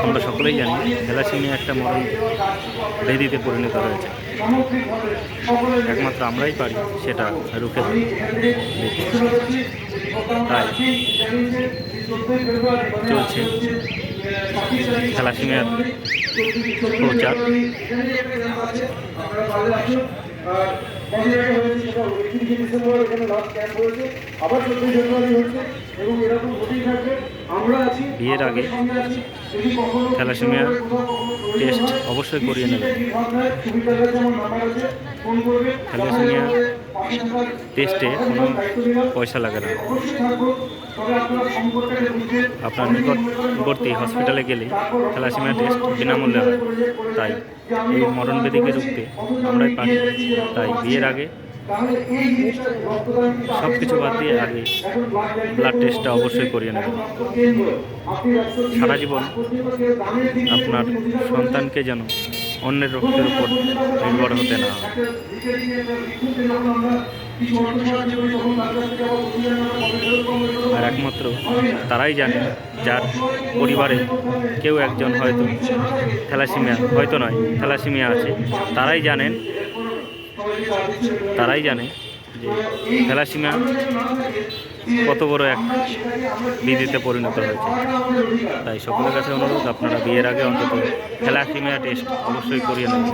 আমরা সকলেই জানি থ্যালাসেমিয়া একটা মরণ ব্যাধিতে পরিণত হয়েছে। একমাত্র আমরাই পারি সেটা রুখে দিতে। তাই চলছে থ্যালাসেমিয়ার প্রচার। বিয়ের আগে থ্যালাসেমিয়া টেস্ট অবশ্যই করিয়ে নেবেন। থ্যালাসেমিয়া টেস্টে কোনো পয়সা লাগে না। আপনার নিকটবর্তী হসপিটালে গেলে থ্যালাসেমিয়া টেস্ট বিনামূল্যে হয়। তাই এই মরণব্যাধিকে রুখতে আমরাই পারি। তাই বিয়ের আগে সব কিছু বাদ দিয়ে আগে ব্লাড টেস্টটা অবশ্যই করিয়ে নেবেন। সারা জীবন আপনার সন্তানকে যেন অন্যের রক্তের উপর নির্ভর হতে না হয়। আর একমাত্র তারাই জানে যার পরিবারে কেউ একজন হয়তো থ্যালাসেমিয়া আছে। তারাই জানে যে থ্যালাসেমিয়া কত বড় এক ব্যাধিতে পরিণত হয়েছে। তাই সকলের কাছে অনুরোধ, আপনারা বিয়ের আগে অন্তত থ্যালাসেমিয়া টেস্ট অবশ্যই করিয়ে নেবেন।